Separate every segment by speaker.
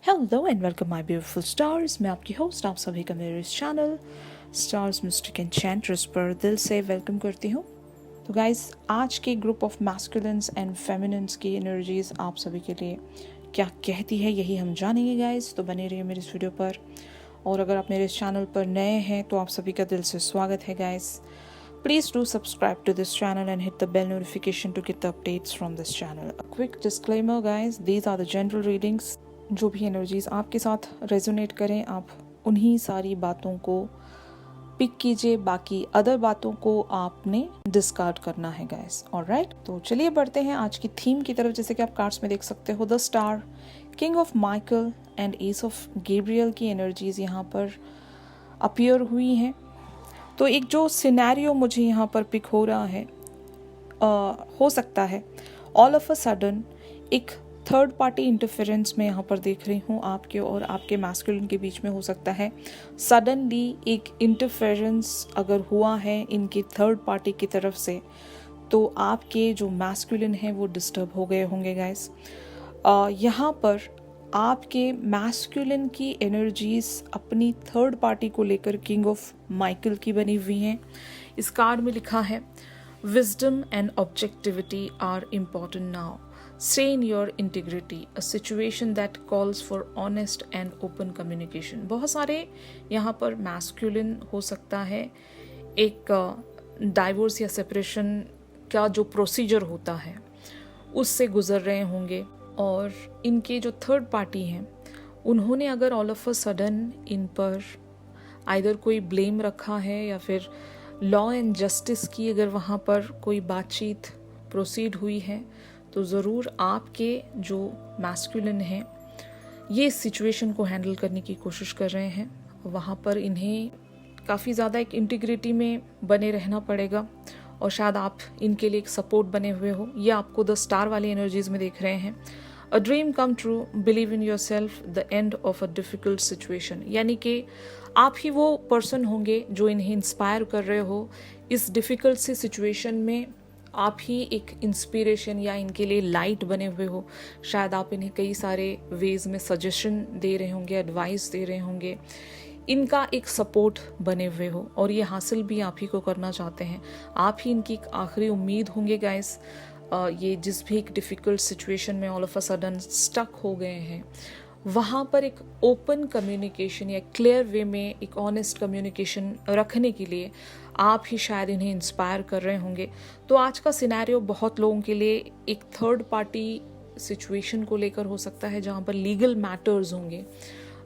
Speaker 1: Hello and welcome my beautiful stars. मैं आपकी host आप सभी का मेरे इस चैनल स्टार्स मिस्टिक एन्चेंट्रेस पर दिल से वेलकम करती हूँ। तो गाइस, आज के group of masculines and feminines की एनर्जीज आप सभी के लिए क्या कहती है, यही हम जानेंगे गाइस। तो बने रहिए मेरे इस वीडियो पर। और अगर आप मेरे इस चैनल पर नए हैं तो आप सभी का दिल से स्वागत है guys. Please do subscribe to this channel and hit the bell notification to get the updates from this channel. A quick disclaimer guys, these are the general readings. जो भी एनर्जीज आपके साथ रेजोनेट करें आप उन्हीं सारी बातों को पिक कीजिए, बाकी अदर बातों को आपने डिस्कार्ड करना है गाइस। ऑलराइट, तो चलिए बढ़ते हैं आज की थीम की तरफ। जैसे कि आप कार्ड्स में देख सकते हो, the star, king of Michael and S of Gabriel की एनर्जीज यहाँ पर अपीयर हुई हैं। तो एक जो सिनेरियो मुझे यहाँ पर पिक हो रहा है, हो सकता है ऑल ऑफ अ सडन एक थर्ड पार्टी इंटरफेरेंस में यहाँ पर देख रही हूँ आपके और आपके मैस्कुलिन के बीच में। हो सकता है सडनली एक इंटरफेरेंस अगर हुआ है इनकी थर्ड पार्टी की तरफ से, तो आपके जो मैस्कुलिन है वो डिस्टर्ब हो गए होंगे गाइस। यहाँ पर आपके मैस्कुलिन की एनर्जीज अपनी थर्ड पार्टी को लेकर किंग ऑफ माइकल की बनी हुई हैं। इस कार्ड में लिखा है, wisdom and objectivity are important now, stay in your integrity, a situation that calls for honest and open communication। बहुत सारे यहाँ पर मैस्कुलिन हो सकता है एक डाइवोर्स या सेपरेशन का जो प्रोसीजर होता है उससे गुजर रहे होंगे, और इनके जो थर्ड पार्टी हैं उन्होंने अगर ऑल ऑफ अ सडन इन पर आइदर कोई ब्लेम रखा है या फिर लॉ एंड जस्टिस की अगर वहाँ पर कोई बातचीत प्रोसीड हुई है, तो ज़रूर आपके जो मैस्कुलिन हैं ये सिचुएशन को हैंडल करने की कोशिश कर रहे हैं। वहाँ पर इन्हें काफ़ी ज़्यादा एक इंटीग्रिटी में बने रहना पड़ेगा, और शायद आप इनके लिए एक सपोर्ट बने हुए हो। ये आपको द स्टार वाली एनर्जीज में देख रहे हैं। A dream come true, believe in your self, the end of a difficult situation. यानी कि आप ही वो पर्सन होंगे जो इन्हें इंस्पायर कर रहे हो इस डिफ़िकल्ट सी सिचुएशन में। आप ही एक इंस्पिरेशन या इनके लिए लाइट बने हुए हो। शायद आप इन्हें कई सारे वेज में सजेशन दे रहे होंगे, एडवाइस दे रहे होंगे, इनका एक सपोर्ट बने हुए हो, और ये हासिल भी आप ही को करना चाहते हैं। आप ही इनकी एक आखिरी उम्मीद होंगे गाइस। ये जिस भी एक डिफ़िकल्ट सिचुएशन में all of a sudden stuck हो गए हैं, वहाँ पर एक ओपन कम्युनिकेशन या क्लियर वे में एक ऑनेस्ट कम्युनिकेशन रखने के लिए आप ही शायद इन्हें इंस्पायर कर रहे होंगे। तो आज का सिनेरियो बहुत लोगों के लिए एक थर्ड पार्टी सिचुएशन को लेकर हो सकता है, जहाँ पर लीगल मैटर्स होंगे,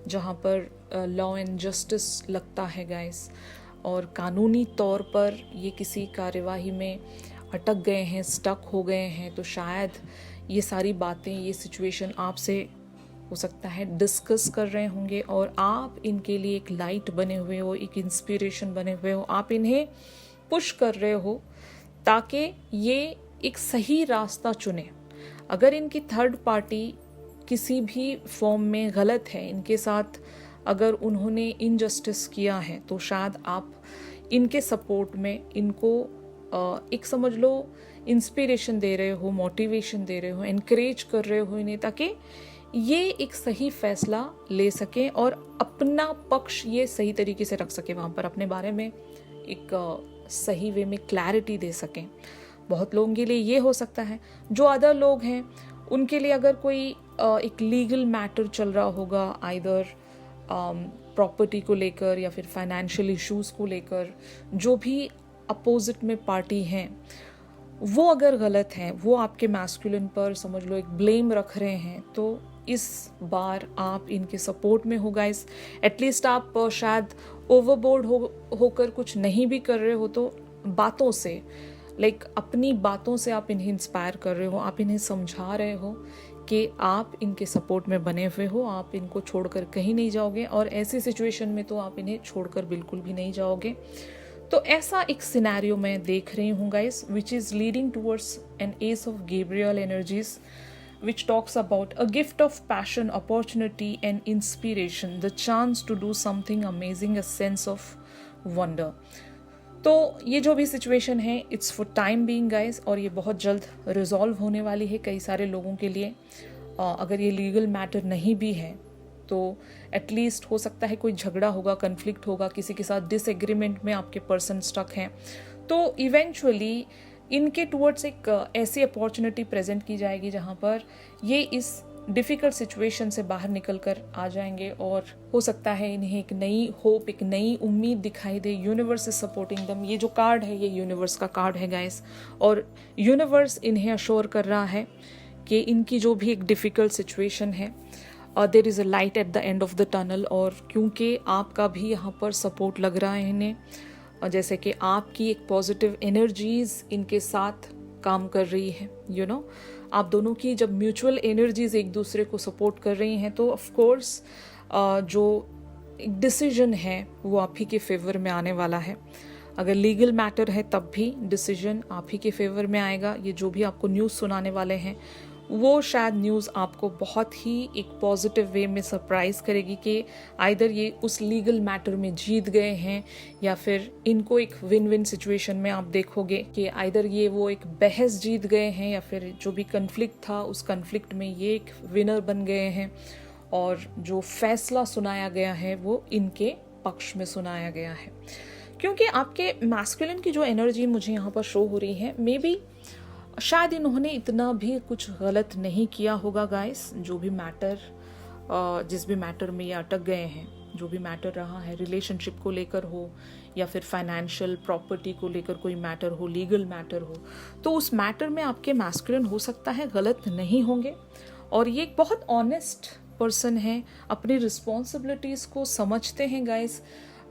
Speaker 1: जहाँ पर लॉ एंड जस्टिस लगता है गाइस, और कानूनी तौर पर ये किसी कार्यवाही में अटक गए हैं, स्टक हो गए हैं। तो शायद ये सारी बातें, ये सिचुएशन आपसे हो सकता है डिस्कस कर रहे होंगे, और आप इनके लिए एक लाइट बने हुए हो, एक इंस्पिरेशन बने हुए हो। आप इन्हें पुश कर रहे हो ताकि ये एक सही रास्ता चुने। अगर इनकी थर्ड पार्टी किसी भी फॉर्म में गलत है, इनके साथ अगर उन्होंने इनजस्टिस किया है, तो शायद आप इनके सपोर्ट में इनको एक समझ लो इंस्पिरेशन दे रहे हो, मोटिवेशन दे रहे हो, एनकरेज कर रहे हो इन्हें, ताकि ये एक सही फैसला ले सकें और अपना पक्ष ये सही तरीके से रख सके, वहाँ पर अपने बारे में एक सही वे में क्लैरिटी दे सकें। बहुत लोगों के लिए ये हो सकता है। जो अदर लोग हैं उनके लिए अगर कोई एक लीगल मैटर चल रहा होगा, आइदर प्रॉपर्टी को लेकर या फिर फाइनेंशियल इश्यूज को लेकर, जो भी अपोजिट में पार्टी हैं वो अगर गलत हैं, वो आपके मैस्कुलिन पर समझ लो एक ब्लेम रख रहे हैं, तो इस बार आप इनके सपोर्ट में हो गाइस। एटलीस्ट आप शायद ओवरबोर्ड होकर कुछ नहीं भी कर रहे हो, तो बातों से अपनी बातों से आप इन्हें इंस्पायर कर रहे हो, आप इन्हें समझा रहे हो कि आप इनके सपोर्ट में बने हुए हो, आप इनको छोड़कर कहीं नहीं जाओगे, और ऐसी सिचुएशन में तो आप इन्हें छोड़कर बिल्कुल भी नहीं जाओगे। तो ऐसा एक सिनेरियो मैं देख रही हूँ guys, which is leading towards an S of Gabriel energies, which talks about a gift of passion, opportunity and inspiration, the chance to do something amazing, a sense of wonder। तो ये जो भी situation है, it's for time being guys, और ये बहुत जल्द resolve होने वाली है कई सारे लोगों के लिए। अगर ये लीगल मैटर नहीं भी है तो एटलीस्ट हो सकता है कोई झगड़ा होगा, कन्फ्लिक्ट होगा, किसी के साथ डिसएग्रीमेंट में आपके पर्सन स्टक हैं, तो इवेंचुअली इनके टूवर्ड्स एक ऐसी अपॉर्चुनिटी प्रेजेंट की जाएगी जहाँ पर ये इस डिफ़िकल्ट सिचुएशन से बाहर निकल कर आ जाएंगे और हो सकता है इन्हें एक नई होप, एक नई उम्मीद दिखाई दे। यूनिवर्स इज सपोर्टिंग दम। ये जो कार्ड है ये यूनिवर्स का कार्ड है गाइस, और यूनिवर्स इन्हें अश्योर कर रहा है कि इनकी जो भी एक डिफ़िकल्ट सिचुएशन है, there is a light at the end of the tunnel. और क्योंकि आपका भी यहाँ पर सपोर्ट लग रहा है इन्हें, जैसे कि आपकी एक पॉजिटिव एनर्जीज इनके साथ काम कर रही है, यू नो, आप दोनों की जब म्यूचुअल एनर्जीज एक दूसरे को सपोर्ट कर रही हैं तो ऑफ कोर्स जो एक डिसीजन है वो आप ही के फेवर में आने वाला है। अगर लीगल मैटर है तब भी डिसीजन आप ही के फेवर में आएगा। ये जो भी आपको न्यूज़ सुनाने वाले हैं वो शायद न्यूज़ आपको बहुत ही एक पॉजिटिव वे में सरप्राइज करेगी कि आइदर ये उस लीगल मैटर में जीत गए हैं या फिर इनको एक विन विन सिचुएशन में आप देखोगे कि आइदर ये वो एक बहस जीत गए हैं या फिर जो भी कन्फ्लिक्ट था उस कन्फ्लिक्ट में ये एक विनर बन गए हैं और जो फैसला सुनाया गया है वो इनके पक्ष में सुनाया गया है। क्योंकि आपके मैस्कुलिन की जो एनर्जी मुझे यहाँ पर शो हो रही है, मे बी शायद इन्होंने इतना भी कुछ गलत नहीं किया होगा गाइस। जो भी मैटर, जिस भी मैटर में ये अटक गए हैं, जो भी मैटर रहा है, रिलेशनशिप को लेकर हो या फिर फाइनेंशियल प्रॉपर्टी को लेकर कोई मैटर हो, लीगल मैटर हो, तो उस मैटर में आपके मैस्कुलिन हो सकता है गलत नहीं होंगे। और ये एक बहुत ऑनेस्ट पर्सन है, अपनी रिस्पॉन्सिबिलिटीज़ को समझते हैं गाइस,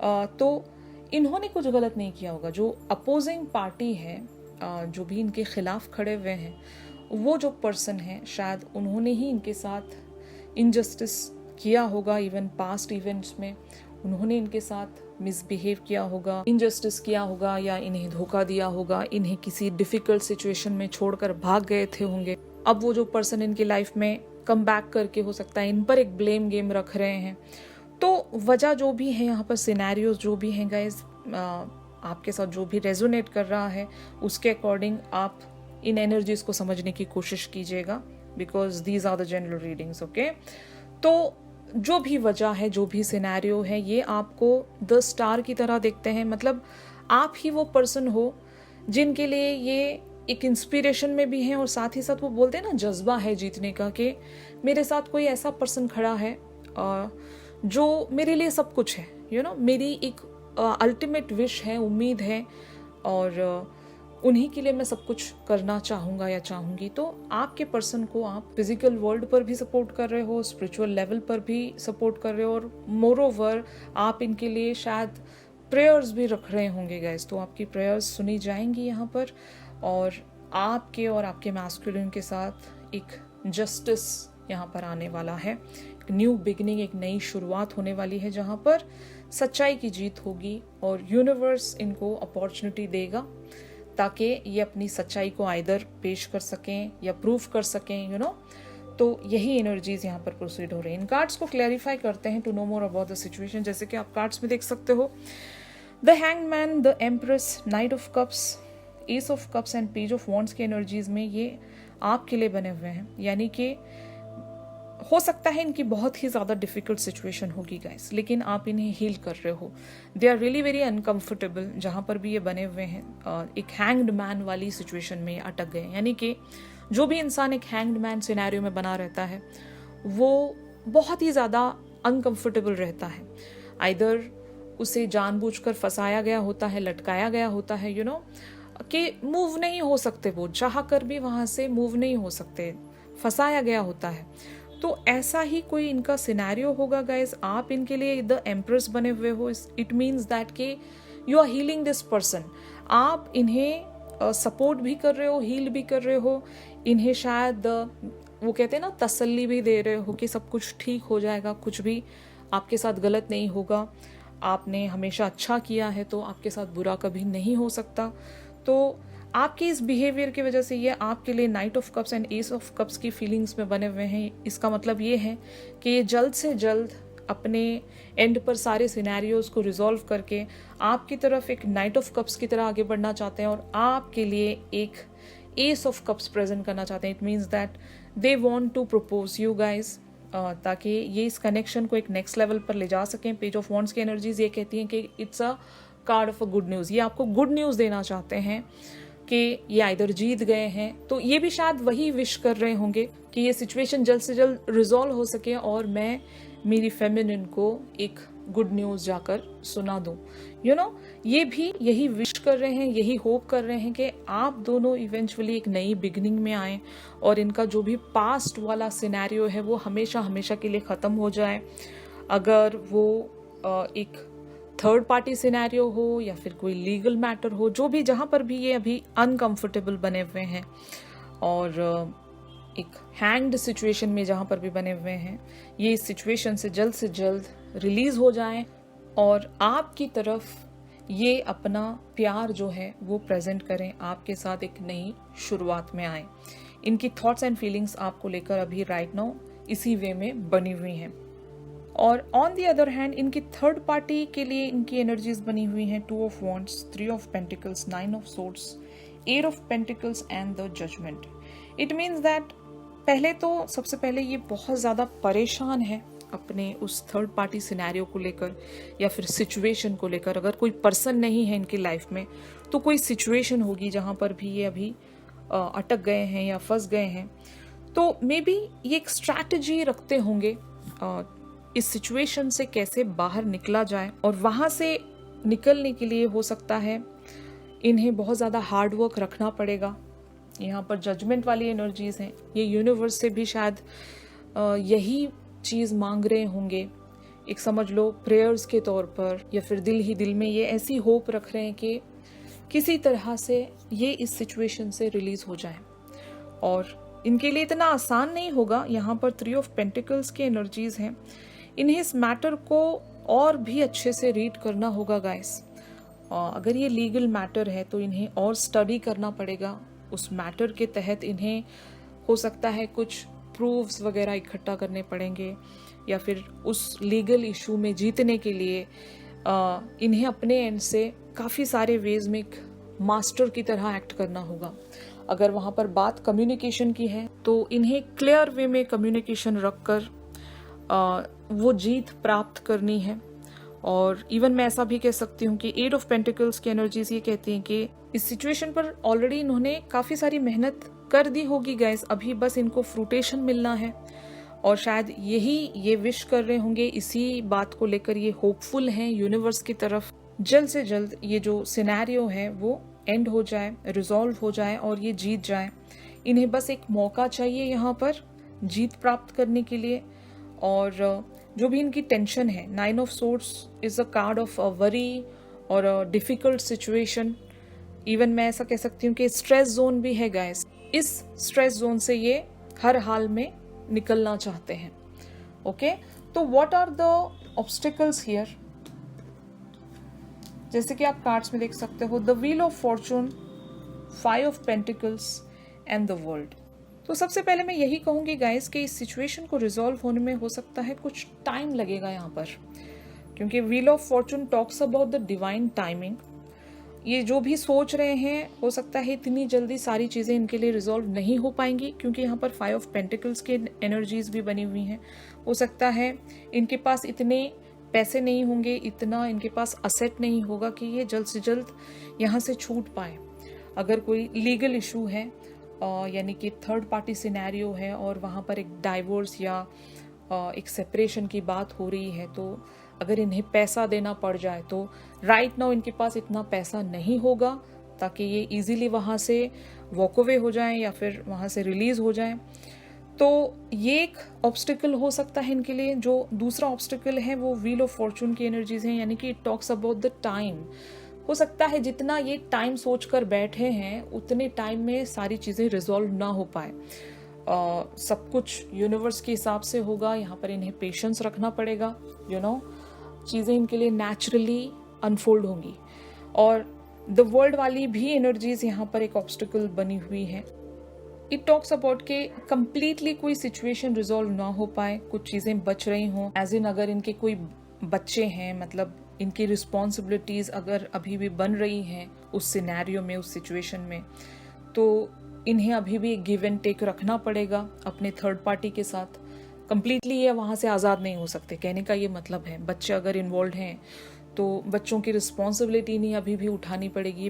Speaker 1: तो इन्होंने कुछ गलत नहीं किया होगा। जो अपोजिंग पार्टी है, जो भी इनके खिलाफ खड़े हुए हैं, वो जो पर्सन है शायद उन्होंने ही इनके साथ इनजस्टिस किया होगा। इवन पास्ट इवेंट्स में उन्होंने इनके साथ मिसबिहेव किया होगा, इनजस्टिस किया होगा या इन्हें धोखा दिया होगा, इन्हें किसी डिफिकल्ट सिचुएशन में छोड़कर भाग गए थे होंगे। अब वो जो पर्सन इनकी लाइफ में कम बैक करके हो सकता है इन पर एक ब्लेम गेम रख रहे हैं। तो वजह जो भी है यहाँ पर, सिनेरियोज जो भी हैं गाइज, आपके साथ जो भी रेजोनेट कर रहा है उसके अकॉर्डिंग आप इन एनर्जीज को समझने की कोशिश कीजिएगा, because these are the general readings, okay. तो जो भी वजह है, जो भी सिनेरियो है, ये आपको द स्टार की तरह देखते हैं। मतलब आप ही वो पर्सन हो जिनके लिए ये एक इंस्पिरेशन में भी हैं और साथ ही साथ वो बोलते हैं ना, जज्बा है जीतने का, कि मेरे साथ कोई ऐसा पर्सन खड़ा है जो मेरे लिए सब कुछ है, यू नो, मेरी एक अल्टीमेट विश है, उम्मीद है, और उन्हीं के लिए मैं सब कुछ करना चाहूँगा या चाहूँगी। तो आपके पर्सन को आप फिजिकल वर्ल्ड पर भी सपोर्ट कर रहे हो, स्पिरिचुअल लेवल पर भी सपोर्ट कर रहे हो, और मोर ओवर आप इनके लिए शायद प्रेयर्स भी रख रहे होंगे गाइस। तो आपकी प्रेयर्स सुनी जाएंगी यहाँ पर, और आपके और आपके मैस्कुलिन के साथ एक जस्टिस यहाँ पर आने वाला है। एक न्यू बिगिनिंग, एक नई शुरुआत होने वाली है जहाँ पर सच्चाई की जीत होगी और यूनिवर्स इनको अपॉर्चुनिटी देगा ताकि ये अपनी सच्चाई को आइदर पेश कर सकें या प्रूव कर सकें, यू नो। तो यही एनर्जीज यहाँ पर प्रोसीड हो रही हैं। इन कार्ड्स को क्लैरिफाई करते हैं to know more about the situation. जैसे कि आप कार्ड्स में देख सकते हो, the hanged man, the empress, knight of cups, ace of cups and page of wands की एनर्जीज में ये आपके लिए बने हुए हैं। यानी कि हो सकता है इनकी बहुत ही ज़्यादा डिफिकल्ट सिचुएशन होगी गाइस, लेकिन आप इन्हें हील कर रहे हो। They are really very uncomfortable जहाँ पर भी ये बने हुए हैं। एक हैंग्ड मैन वाली सिचुएशन में अटक गए। यानी कि जो भी इंसान एक हैंग्ड मैन सिनेरियो में बना रहता है वो बहुत ही ज़्यादा अनकम्फर्टेबल रहता है। आइदर उसे जानबूझकर फंसाया गया होता है, लटकाया गया होता है, यू नो, कि मूव नहीं हो सकते, वो चाह कर भी वहाँ से मूव नहीं हो सकते, फंसाया गया होता है। तो ऐसा ही कोई इनका सिनेरियो होगा गाइज। आप इनके लिए द एम्प्रेस बने हुए हो। इट मीन्स दैट कि you are healing this person. आप इन्हें सपोर्ट भी कर रहे हो, हील भी कर रहे हो, इन्हें शायद वो कहते हैं ना, तसल्ली भी दे रहे हो कि सब कुछ ठीक हो जाएगा, कुछ भी आपके साथ गलत नहीं होगा, आपने हमेशा अच्छा किया है तो आपके साथ बुरा कभी नहीं हो सकता। तो आपके इस बिहेवियर की वजह से ये आपके लिए night of cups and S of cups की फीलिंग्स में बने हुए हैं। इसका मतलब ये है कि ये जल्द से जल्द अपने एंड पर सारे सिनेरियोज को रिजॉल्व करके आपकी तरफ एक नाइट ऑफ कप्स की तरह आगे बढ़ना चाहते हैं और आपके लिए एक एस ऑफ कप्स प्रेजेंट करना चाहते हैं। It means that they want to propose you guys. ताकि ये इस कनेक्शन को एक नेक्स्ट लेवल पर ले जा सकें। पेज ऑफ वॉन्ड्स की एनर्जीज ये कहती हैं कि it's a card of a good news, ये आपको गुड न्यूज़ देना चाहते हैं कि ये आइदर जीत गए हैं, तो ये भी शायद वही विश कर रहे होंगे कि ये सिचुएशन जल्द से जल्द रिजॉल्व हो सके और मैं मेरी फेमिनिन को एक गुड न्यूज़ जाकर सुना दूं। ये भी यही विश कर रहे हैं, यही होप कर रहे हैं कि आप दोनों इवेंचुअली एक नई बिगनिंग में आए और इनका जो भी पास्ट वाला सिनेरियो है वो हमेशा हमेशा के लिए ख़त्म हो जाए। अगर वो एक थर्ड पार्टी सिनेरियो हो या फिर कोई लीगल मैटर हो, जो भी जहाँ पर भी ये अभी अनकंफर्टेबल बने हुए हैं और एक हैंग्ड सिचुएशन में जहाँ पर भी बने हुए हैं, ये इस सिचुएशन से जल्द रिलीज हो जाएं और आपकी तरफ ये अपना प्यार जो है वो प्रेजेंट करें, आपके साथ एक नई शुरुआत में आए। इनकी थॉट्स एंड फीलिंग्स आपको लेकर अभी राइट नाउ इसी वे में बनी हुई हैं। और ऑन द अदर हैंड इनकी थर्ड पार्टी के लिए इनकी एनर्जीज बनी हुई हैं 2 of wands, 3 of pentacles, 9 of swords, 8 of pentacles and the judgement. It means that पहले तो सबसे पहले ये बहुत ज़्यादा परेशान है अपने उस थर्ड पार्टी सिनेरियो को लेकर या फिर सिचुएशन को लेकर। अगर कोई पर्सन नहीं है इनकी लाइफ में तो कोई सिचुएशन होगी जहाँ पर भी ये अभी अटक गए हैं या फंस गए हैं। तो मे बी ये एक स्ट्रैटेजी रखते होंगे इस सिचुएशन से कैसे बाहर निकला जाए, और वहाँ से निकलने के लिए हो सकता है इन्हें बहुत ज़्यादा हार्ड वर्क रखना पड़ेगा। यहाँ पर जजमेंट वाली एनर्जीज हैं, ये यूनिवर्स से भी शायद यही चीज़ मांग रहे होंगे, एक समझ लो प्रेयर्स के तौर पर, या फिर दिल ही दिल में ये ऐसी होप रख रहे हैं कि किसी तरह से ये इस सिचुएशन से रिलीज हो जाए। और इनके लिए इतना आसान नहीं होगा। यहाँ पर 3 ऑफ पेंटिकल्स की एनर्जीज हैं, इन्हें इस मैटर को और भी अच्छे से रीड करना होगा गाइस। अगर ये लीगल मैटर है तो इन्हें और स्टडी करना पड़ेगा। उस मैटर के तहत इन्हें हो सकता है कुछ प्रूफ्स वगैरह इकट्ठा करने पड़ेंगे, या फिर उस लीगल इशू में जीतने के लिए इन्हें अपने एंड से काफ़ी सारे वेज में एक मास्टर की तरह एक्ट करना होगा। अगर वहाँ पर बात कम्युनिकेशन की है तो इन्हें क्लियर वे में कम्युनिकेशन रखकर वो जीत प्राप्त करनी है। और इवन मैं ऐसा भी कह सकती हूँ कि 8 ऑफ पेंटिकल्स की एनर्जीज ये कहती हैं कि इस सिचुएशन पर ऑलरेडी इन्होंने काफ़ी सारी मेहनत कर दी होगी गाइस, अभी बस इनको फ्रूटेशन मिलना है। और शायद यही ये विश कर रहे होंगे, इसी बात को लेकर ये होपफुल हैं यूनिवर्स की तरफ, जल्द से जल्द ये जो सिनेरियो है वो एंड हो जाए, रिजॉल्व हो जाए और ये जीत जाए। इन्हें बस एक मौका चाहिए यहाँ पर जीत प्राप्त करने के लिए। और जो भी इनकी टेंशन है, 9 of swords is a card of a worry और अ डिफिकल्ट सिचुएशन। इवन मैं ऐसा कह सकती हूँ कि स्ट्रेस जोन भी है गाइस। इस स्ट्रेस जोन से ये हर हाल में निकलना चाहते हैं। ओके, तो what are the obstacles here? जैसे कि आप कार्ड्स में देख सकते हो, the wheel of fortune, 5 of pentacles and the world. तो सबसे पहले मैं यही कहूंगी गाइस कि इस सिचुएशन को रिजॉल्व होने में हो सकता है कुछ टाइम लगेगा यहाँ पर, क्योंकि wheel of Fortune talks about the divine timing. ये जो भी सोच रहे हैं हो सकता है इतनी जल्दी सारी चीज़ें इनके लिए रिजॉल्व नहीं हो पाएंगी, क्योंकि यहाँ पर 5 ऑफ पेंटिकल्स की एनर्जीज भी बनी हुई हैं। हो सकता है इनके पास इतने पैसे नहीं होंगे, इतना इनके पास असेट नहीं होगा कि ये जल्द से जल्द यहाँ से छूट पाए। अगर कोई लीगल इशू है यानी कि थर्ड पार्टी सिनेरियो है और वहाँ पर एक डाइवोर्स या एक सेपरेशन की बात हो रही है, तो अगर इन्हें पैसा देना पड़ जाए तो राइट नाउ इनके पास इतना पैसा नहीं होगा ताकि ये इजीली वहाँ से वॉक अवे हो जाएं या फिर वहाँ से रिलीज हो जाएं। तो ये एक ऑब्स्टिकल हो सकता है इनके लिए। जो दूसरा ऑब्स्टिकल है वो व्हील ऑफ फॉर्चून की एनर्जीज हैं, यानी कि it talks about the time. हो सकता है जितना ये टाइम सोच कर बैठे हैं उतने टाइम में सारी चीज़ें रिजॉल्व ना हो पाए। सब कुछ यूनिवर्स के हिसाब से होगा, यहाँ पर इन्हें पेशेंस रखना पड़ेगा। चीज़ें इनके लिए नेचुरली अनफोल्ड होंगी। और द वर्ल्ड वाली भी एनर्जीज यहाँ पर एक ऑब्स्टिकल बनी हुई है। इट टॉक्स अबाउट के कंप्लीटली कोई सिचुएशन रिजॉल्व ना हो पाए, कुछ चीज़ें बच रही हों, एज इन अगर इनके कोई बच्चे हैं, मतलब इनकी रिस्पॉन्सिबिलिटीज़ अगर अभी भी बन रही हैं उस सिनेरियो में, उस सिचुएशन में, तो इन्हें अभी भी गिव एंड टेक रखना पड़ेगा अपने थर्ड पार्टी के साथ, कंप्लीटली ये वहाँ से आज़ाद नहीं हो सकते। कहने का ये मतलब है बच्चे अगर इन्वॉल्व हैं तो बच्चों की रिस्पॉन्सिबिलिटी नहीं अभी भी उठानी पड़ेगी,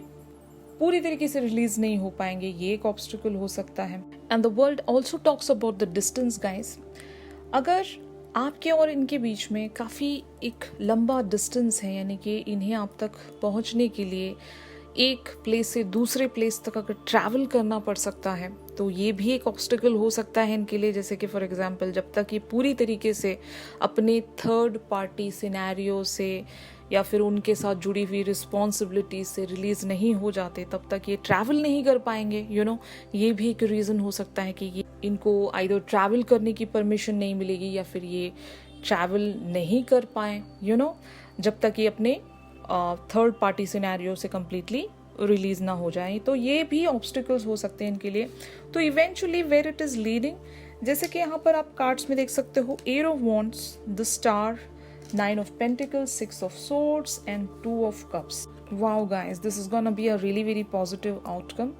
Speaker 1: पूरी तरीके से रिलीज नहीं हो पाएंगे, ये एक ऑब्स्टिकल हो सकता है। And the world also talks about the distance guys. अगर आपके और इनके बीच में काफ़ी एक लंबा डिस्टेंस है, यानी कि इन्हें आप तक पहुंचने के लिए एक प्लेस से दूसरे प्लेस तक अगर ट्रैवल करना पड़ सकता है तो ये भी एक ऑब्स्टिकल हो सकता है इनके लिए। जैसे कि फॉर एग्जांपल जब तक ये पूरी तरीके से अपने थर्ड पार्टी सिनेरियो से या फिर उनके साथ जुड़ी हुई रिस्पॉन्सिबिलिटी से रिलीज नहीं हो जाते तब तक ये ट्रैवल नहीं कर पाएंगे। ये भी एक रीज़न हो सकता है कि ये इनको आइदर ट्रैवल करने की परमिशन नहीं मिलेगी या फिर ये ट्रैवल नहीं कर पाए जब तक ये अपने थर्ड पार्टी सिनेरियो से कम्प्लीटली रिलीज ना हो जाए। तो ये भी ऑब्स्टिकल्स हो सकते हैं इनके लिए। तो eventually where it is leading, जैसे कि यहाँ पर आप कार्ड्स में देख सकते हो, eight of wands, the star, 9 of Pentacles, 6 of Swords and 2 of Cups. Wow guys, this is gonna be a really very positive outcome.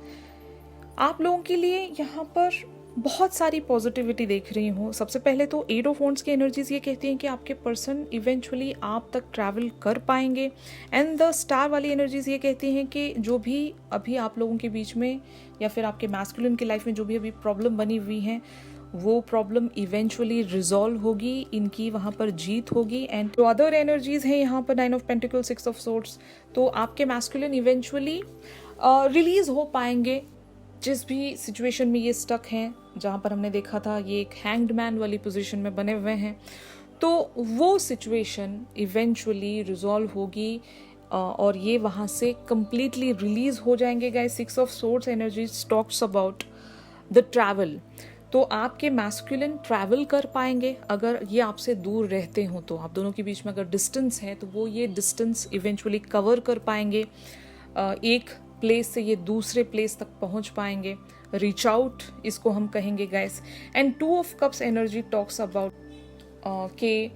Speaker 1: आप लोगों के लिए यहाँ पर बहुत सारी पॉजिटिविटी देख रही हूँ। सबसे पहले तो 8 of Wands की एनर्जीज ये कहती हैं कि आपके पर्सन इवेंचुअली आप तक ट्रैवल कर पाएंगे। एंड द स्टार वाली एनर्जीज ये कहती हैं कि जो भी अभी आप लोगों के बीच में या फिर आपके मैस्कुलिन की लाइफ में जो भी अभी प्रॉब्लम बनी हुई है वो प्रॉब्लम इवेंचुअली रिजॉल्व होगी, इनकी वहाँ पर जीत होगी। एंड जो अदर एनर्जीज हैं यहाँ पर 9 of Pentacles, 6 of Swords, तो आपके मैस्कुलिन इवेंचुअली रिलीज हो पाएंगे जिस भी सिचुएशन में ये स्टक हैं। जहाँ पर हमने देखा था ये एक हैंग्ड मैन वाली पोजीशन में बने हुए हैं, तो वो सिचुएशन इवेंचुअली रिजॉल्व होगी और ये वहाँ से कंप्लीटली रिलीज हो जाएंगे guys. 6 of Swords energy talks about the travel, तो आपके मैस्कुलिन ट्रैवल कर पाएंगे अगर ये आपसे दूर रहते हो। तो आप दोनों के बीच में अगर डिस्टेंस है तो वो ये डिस्टेंस इवेंचुअली कवर कर पाएंगे, एक प्लेस से ये दूसरे प्लेस तक पहुंच पाएंगे। रीच आउट इसको हम कहेंगे guys. And 2 of Cups energy talks about कि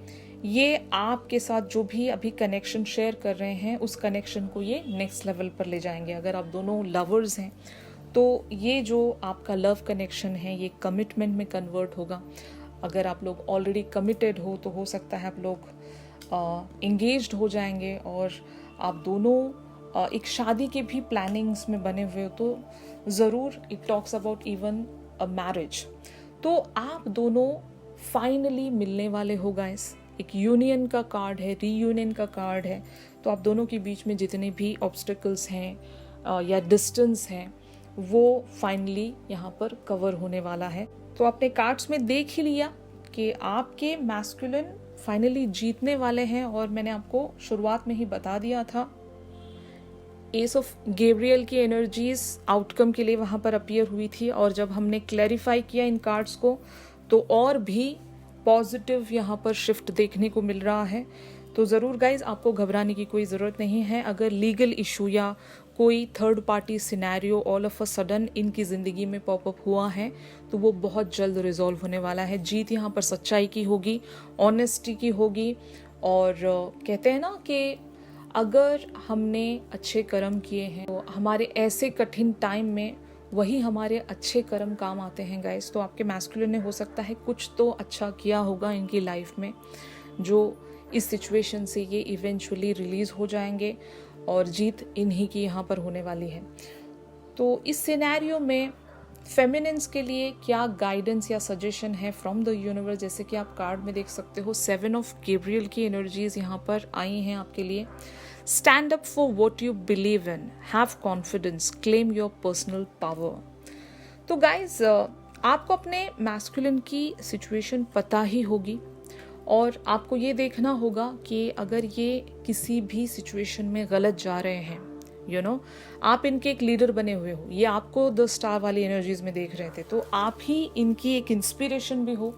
Speaker 1: ये आपके साथ जो भी अभी कनेक्शन शेयर कर रहे हैं उस कनेक्शन को ये नेक्स्ट लेवल पर ले जाएंगे। अगर आप दोनों लवर्स हैं तो ये जो आपका लव कनेक्शन है ये कमिटमेंट में कन्वर्ट होगा। अगर आप लोग ऑलरेडी कमिटेड हो तो हो सकता है आप लोग एंगेज्ड हो जाएंगे और आप दोनों एक शादी के भी प्लानिंग्स में बने हुए हो तो ज़रूर it talks about even a marriage. तो आप दोनों फाइनली मिलने वाले हो गाइस। एक यूनियन का कार्ड है, रीयूनियन का कार्ड है। तो आप दोनों के बीच में जितने भी ऑब्स्टिकल्स हैं या डिस्टेंस हैं वो फाइनली यहाँ पर कवर होने वाला है। तो आपने कार्ड्स में देख ही लिया कि आपके मैस्कुलिन फाइनली जीतने वाले हैं। और मैंने आपको शुरुआत में ही बता दिया था एस ऑफ गैब्रियल की एनर्जीज आउटकम के लिए वहाँ पर अपीयर हुई थी। और जब हमने क्लैरिफाई किया इन कार्ड्स को तो और भी पॉजिटिव यहाँ पर शिफ्ट देखने को मिल रहा है। तो ज़रूर गाइज आपको घबराने की कोई ज़रूरत नहीं है। अगर लीगल इशू या कोई third party scenario all of a sudden इनकी ज़िंदगी में पॉपअप हुआ है तो वो बहुत जल्द रिजॉल्व होने वाला है। जीत यहाँ पर सच्चाई की होगी, ऑनेस्टी की होगी। और कहते हैं ना कि अगर हमने अच्छे कर्म किए हैं तो हमारे ऐसे कठिन टाइम में वही हमारे अच्छे कर्म काम आते हैं गाइस। तो आपके मैस्कुलिन ने हो सकता है कुछ तो अच्छा किया होगा इनकी लाइफ में जो इस सिचुएशन से ये इवेंचुअली रिलीज हो जाएंगे और जीत इन्हीं की यहाँ पर होने वाली है। तो इस सिनेरियो में फेमिनिन्स के लिए क्या गाइडेंस या सजेशन है फ्रॉम द यूनिवर्स, जैसे कि आप कार्ड में देख सकते हो 7 ऑफ गैब्रियल की एनर्जीज यहाँ पर आई हैं आपके लिए। Stand up for what you believe in, have confidence, claim your personal power. तो गाइज आपको अपने मैस्कुलिन की सिचुएशन पता ही होगी और आपको ये देखना होगा कि अगर ये किसी भी सिचुएशन में गलत जा रहे हैं, आप इनके एक लीडर बने हुए हो, ये आपको द स्टार वाली एनर्जीज में देख रहे थे, तो आप ही इनकी एक इंस्पिरेशन भी हो,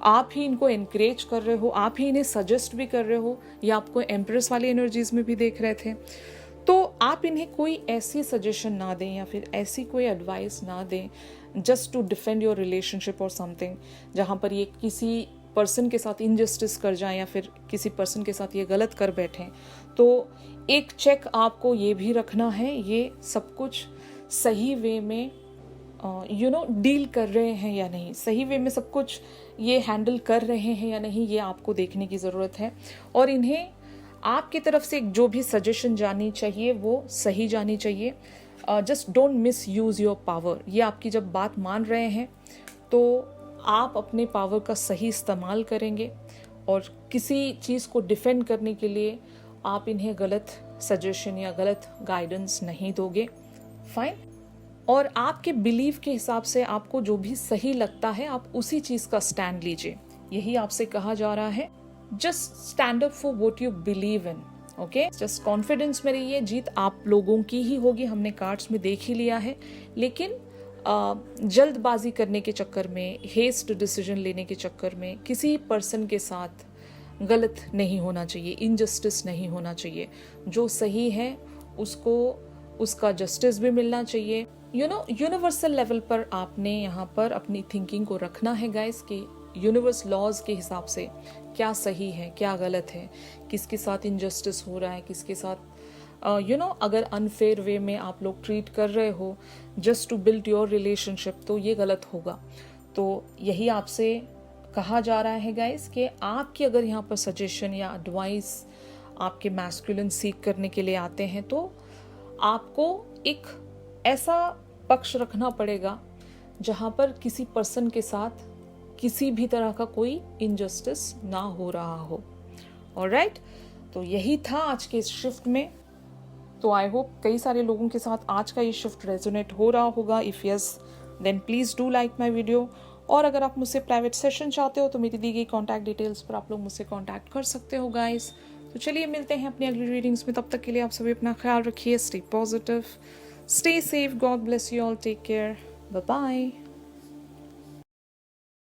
Speaker 1: आप ही इनको एनकरेज कर रहे हो, आप ही इन्हें सजेस्ट भी कर रहे हो, या आपको एम्प्रेस वाली एनर्जीज में भी देख रहे थे। तो आप इन्हें कोई ऐसी सजेशन ना दें या फिर ऐसी कोई एडवाइस ना दें just to defend your relationship और समथिंग, जहाँ पर ये किसी पर्सन के साथ इनजस्टिस कर जाएं या फिर किसी पर्सन के साथ ये गलत कर बैठें। तो एक चेक आपको ये भी रखना है, ये सब कुछ सही वे में डील कर रहे हैं या नहीं, सही वे में सब कुछ ये हैंडल कर रहे हैं या नहीं, ये आपको देखने की ज़रूरत है। और इन्हें आपकी तरफ से जो भी सजेशन जानी चाहिए वो सही जानी चाहिए। Just don't miss use your power. ये आपकी जब बात मान रहे हैं तो आप अपने पावर का सही इस्तेमाल करेंगे और किसी चीज़ को डिफेंड करने के लिए आप इन्हें गलत सजेशन या गलत गाइडेंस नहीं दोगे। फाइन। और आपके बिलीव के हिसाब से आपको जो भी सही लगता है आप उसी चीज़ का स्टैंड लीजिए, यही आपसे कहा जा रहा है। Just stand up for what you believe in. Okay, just confidence में रहिए। जीत आप लोगों की ही होगी, हमने कार्ड्स में देख ही लिया है। लेकिन जल्दबाजी करने के चक्कर में, हेस्ट डिसीजन लेने के चक्कर में किसी पर्सन के साथ गलत नहीं होना चाहिए, इनजस्टिस नहीं होना चाहिए। जो सही है उसको उसका जस्टिस भी मिलना चाहिए। यूनिवर्सल लेवल पर आपने यहाँ पर अपनी थिंकिंग को रखना है गाइस कि यूनिवर्स लॉज के हिसाब से क्या सही है क्या गलत है, किसके साथ इनजस्टिस हो रहा है, किसके साथ अगर अनफेयर वे में आप लोग ट्रीट कर रहे हो just to build your relationship, तो ये गलत होगा। तो यही आपसे कहा जा रहा है गाइस कि आपकी अगर यहाँ पर सजेशन या एडवाइस आपके मैस्कुलिन सीख करने के लिए आते हैं तो आपको एक ऐसा पक्ष रखना पड़ेगा जहाँ पर किसी पर्सन के साथ किसी भी तरह का कोई इनजस्टिस ना हो रहा हो। ऑलराइट, तो यही था आज के इस शिफ्ट में। तो आई होप कई सारे लोगों के साथ आज का ये शिफ्ट रेजोनेट हो रहा होगा। If yes then please do like my video. और अगर आप मुझसे प्राइवेट सेशन चाहते हो तो मेरी दी गई कॉन्टैक्ट डिटेल्स पर आप लोग मुझसे कॉन्टैक्ट कर सकते हो गाइस। तो चलिए मिलते हैं अपनी अगली रीडिंग्स में, तब तक के लिए आप सभी अपना ख्याल रखिए। Stay positive, stay safe, God bless you all, take care, bye bye.